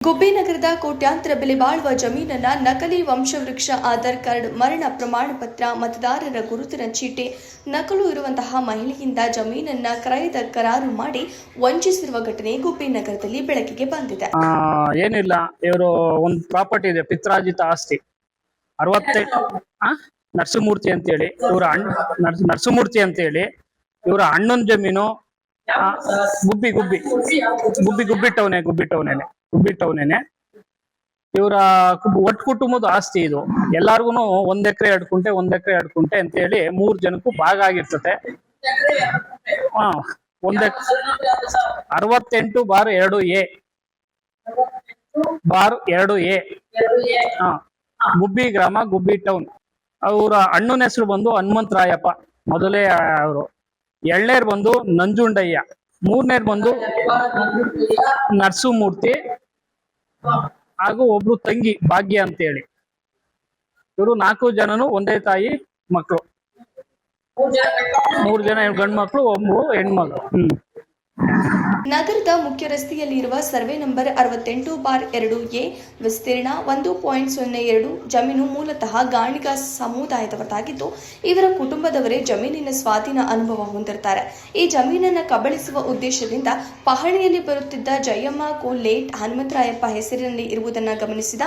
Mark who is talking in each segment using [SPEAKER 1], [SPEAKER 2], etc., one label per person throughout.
[SPEAKER 1] ಗುಬ್ಬಿ ನಗರದ ಕೋಟ್ಯಾಂತರ ಬೆಲೆ ಬಾಳುವ ಜಮೀನನ್ನ ನಕಲಿ ವಂಶವೃಕ್ಷ ಆಧಾರ್ ಕಾರ್ಡ್, ಮರಣ ಪ್ರಮಾಣ ಪತ್ರ, ಮತದಾರರ ಗುರುತಿನ ಚೀಟಿ ನಕಲು ಇರುವಂತಹ ಮಹಿಳೆಯಿಂದ ಜಮೀನನ್ನ ಕ್ರಯದ ಕರಾರು ಮಾಡಿ ವಂಚಿಸಿರುವ ಘಟನೆ ಗುಬ್ಬಿ ನಗರದಲ್ಲಿ ಬೆಳಕಿಗೆ ಬಂದಿದೆ.
[SPEAKER 2] ಏನಿಲ್ಲ, ಇವರು ಒಂದು ಪ್ರಾಪರ್ಟಿ ಇದೆ, ಪಿತ್ರಾರ್ಜಿತ ಆಸ್ತಿ 68 ನರಸಿಂಹಮೂರ್ತಿ ಅಂತೇಳಿ ಇವರ ನರಸಿಂಹಮೂರ್ತಿ ಅಂತೇಳಿ ಇವರ ಅಣ್ಣನ ಜಮೀನು. ಗುಬ್ಬಿ ಟೌನೇನೆ ಇವರ ಒಟ್ಟು ಕುಟುಂಬದ ಆಸ್ತಿ ಇದು. ಎಲ್ಲಾರ್ಗು 1 ಎಕರೆ 2 ಕುಂಟೆ 1 ಎಕರೆ 2 ಕುಂಟೆ ಅಂತ ಹೇಳಿ 3 ಜನಕ್ಕೂ ಭಾಗ ಆಗಿರ್ತತೆ. 68/2A ಗುಬ್ಬಿ ಗ್ರಾಮ, ಗುಬ್ಬಿ ಟೌನ್. ಅವರ ಅಣ್ಣನ ಹೆಸರು ಬಂದು ಹನುಮಂತರಾಯಪ್ಪ ಮೊದಲೇ ಅವರು. ಎರಡನೇರ್ ಬಂದು ನಂಜುಂಡಯ್ಯ, ಮೂರನೇರ್ ಬಂದು ನರಸಿಂಹಮೂರ್ತಿ ಹಾಗೂ ಒಬ್ರು ತಂಗಿ ಭಾಗ್ಯ ಅಂತೇಳಿ. ಇವರು 4 ಜನನು ಒಂದೇ ತಾಯಿ ಮಕ್ಕಳು. 3 ಜನ ಗಂಡು ಮಕ್ಕಳು, 1 ಹೆಣ್ಮಗಳು.
[SPEAKER 1] ನಗರದ ಮುಖ್ಯ ರಸ್ತೆಯಲ್ಲಿ ಇರುವ ಸರ್ವೆ ನಂಬರ್ 68/2A ವಿಸ್ತೀರ್ಣ 1.02 ಜಮೀನು ಮೂಲತಃ ಗಾಣಿಗ ಸಮುದಾಯದವರಾಗಿದ್ದು, ಇವರ ಕುಟುಂಬದವರೇ ಜಮೀನಿನ ಸ್ವಾಧೀನ ಅನುಭವ ಹೊಂದಿರುತ್ತಾರೆ. ಈ ಜಮೀನನ್ನು ಕಬಳಿಸುವ ಉದ್ದೇಶದಿಂದ ಪಹಣಿಯಲ್ಲಿ ಬರುತ್ತಿದ್ದ ಜಯಮ್ಮ ಲೇಟ್ ಹನುಮಂತರಾಯಪ್ಪ ಹೆಸರಿನಲ್ಲಿ ಇರುವುದನ್ನು ಗಮನಿಸಿದ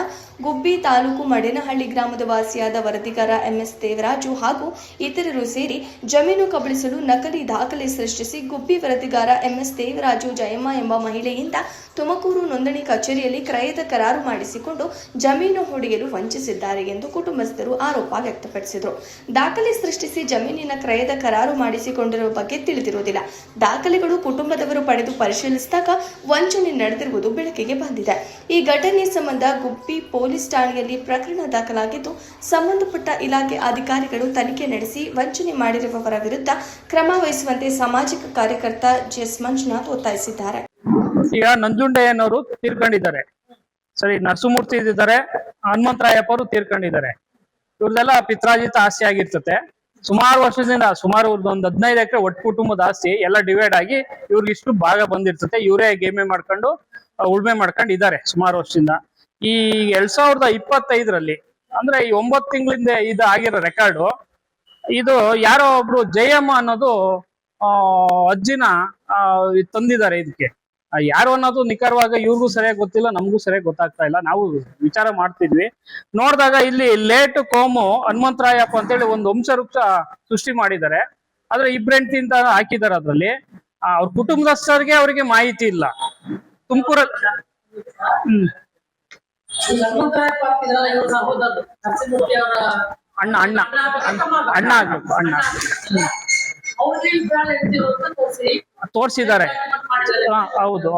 [SPEAKER 1] ಗುಬ್ಬಿ ತಾಲೂಕು ಮಡೇನಹಳ್ಳಿ ಗ್ರಾಮದ ವಾಸಿಯಾದ ವರದಿಗಾರ MS ದೇವರಾಜು ಹಾಗೂ ಇತರರು ಸೇರಿ ಜಮೀನು ಕಬಳಿಸಲು ನಕಲಿ ದಾಖಲೆ ಸೃಷ್ಟಿಸಿ ಗುಬ್ಬಿ ವರದಿಗಾರ MS ದೇವರಾಜು ಜಯಮ್ಮ ಎಂಬ ಮಹಿಳೆಯಿಂದ ತುಮಕೂರು ನೋಂದಣಿ ಕಚೇರಿಯಲ್ಲಿ ಕ್ರಯದ ಕರಾರು ಮಾಡಿಸಿಕೊಂಡು ಜಮೀನು ಹೊಡೆಯಲು ವಂಚಿಸಿದ್ದಾರೆ ಎಂದು ಕುಟುಂಬಸ್ಥರು ಆರೋಪ ವ್ಯಕ್ತಪಡಿಸಿದರು. ದಾಖಲೆ ಸೃಷ್ಟಿಸಿ ಜಮೀನಿನ ಕ್ರಯದ ಕರಾರು ಮಾಡಿಸಿಕೊಂಡಿರುವ ಬಗ್ಗೆ ತಿಳಿದಿರುವುದಿಲ್ಲ. ದಾಖಲೆಗಳು ಕುಟುಂಬದವರು ಪಡೆದು ಪರಿಶೀಲಿಸಿದಾಗ ವಂಚನೆ ನಡೆದಿರುವುದು ಬೆಳಕಿಗೆ ಬಂದಿದೆ. ಈ ಘಟನೆ ಸಂಬಂಧ ಗುಬ್ಬಿ ಪೊಲೀಸ್ ಠಾಣೆಯಲ್ಲಿ ಪ್ರಕರಣ ದಾಖಲಾಗಿದ್ದು, ಸಂಬಂಧಪಟ್ಟ ಇಲಾಖೆ ಅಧಿಕಾರಿಗಳು ತನಿಖೆ ನಡೆಸಿ ವಂಚನೆ ಮಾಡಿರುವವರ ವಿರುದ್ಧ ಕ್ರಮ ವಹಿಸುವಂತೆ ಸಾಮಾಜಿಕ ಕಾರ್ಯಕರ್ತ JS ಮಂಜುನಾಥ್ ಒತ್ತಾಯಿಸಿದ್ದಾರೆ.
[SPEAKER 2] ಈಗ ನಂಜುಂಡಯ್ಯನವರು ತೀರ್ಕೊಂಡಿದ್ದಾರೆ, ಸರಿ, ನರಸಿಂಹಮೂರ್ತಿ ಇದ್ದಾರೆ, ಹನುಮಂತರಾಯಪ್ಪ ಅವರು ತೀರ್ಕೊಂಡಿದ್ದಾರೆ. ಇವ್ರದೆಲ್ಲ ಪಿತ್ರಾರ್ಜಿತ ಆಸ್ತಿ ಆಗಿರ್ತತೆ. ಸುಮಾರು ವರ್ಷದಿಂದ, ಸುಮಾರು ಒಂದು 15 ಎಕರೆ ಒಟ್ಟು ಕುಟುಂಬದ ಆಸ್ತಿ ಎಲ್ಲ ಡಿವೈಡ್ ಆಗಿ ಇವ್ರಿಗೆ ಇಷ್ಟು ಭಾಗ ಬಂದಿರ್ತತೆ. ಇವರೇ ಉಳುಮೆ ಮಾಡ್ಕೊಂಡು ಇದ್ದಾರೆ ಸುಮಾರು ವರ್ಷದಿಂದ. ಈ 2025ರಲ್ಲಿ ಅಂದ್ರೆ ಈ 9 ತಿಂಗಳಿಂದ ಇದು ಆಗಿರೋ ರೆಕಾರ್ಡು. ಇದು ಯಾರೋ ಒಬ್ರು ಜಯಮ್ಮ ಅನ್ನೋದು ಅಜ್ಜಿನ ತಂದಿದ್ದಾರೆ. ಇದಕ್ಕೆ ಯಾರು ಅನ್ನೋದು ನಿಖರವಾಗಿ ಇವ್ರಿಗೂ ಸರಿಯಾಗಿ ಗೊತ್ತಿಲ್ಲ, ನಮಗೂ ಸರಿಯಾಗಿ ಗೊತ್ತಾಗ್ತಾ ಇಲ್ಲ. ನಾವು ವಿಚಾರ ಮಾಡ್ತಿದ್ವಿ, ನೋಡಿದಾಗ ಇಲ್ಲಿ ಲೇಟ್ ಕೋಮು ಹನುಮಂತರಾಯಪ್ಪ ಅಂತೇಳಿ ಒಂದು ವಂಶವೃಕ್ಷ ಸೃಷ್ಟಿ ಮಾಡಿದ್ದಾರೆ. ಆದ್ರೆ 2 ಹೆಂಡತಿ ಅಂತ ಹಾಕಿದ್ದಾರೆ. ಅದ್ರಲ್ಲಿ ಅವ್ರ ಕುಟುಂಬದಸ್ಥರಿಗೆ ಅವರಿಗೆ ಮಾಹಿತಿ ಇಲ್ಲ. ತುಮಕೂರಲ್ಲಿ ಅಣ್ಣ ತೋರ್ಸಿದ್ದಾರೆ. ಹೌದು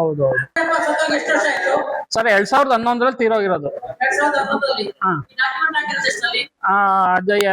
[SPEAKER 2] ಸರ್, 2011ರಲ್ಲಿ ತೀರೋಗಿರೋದು.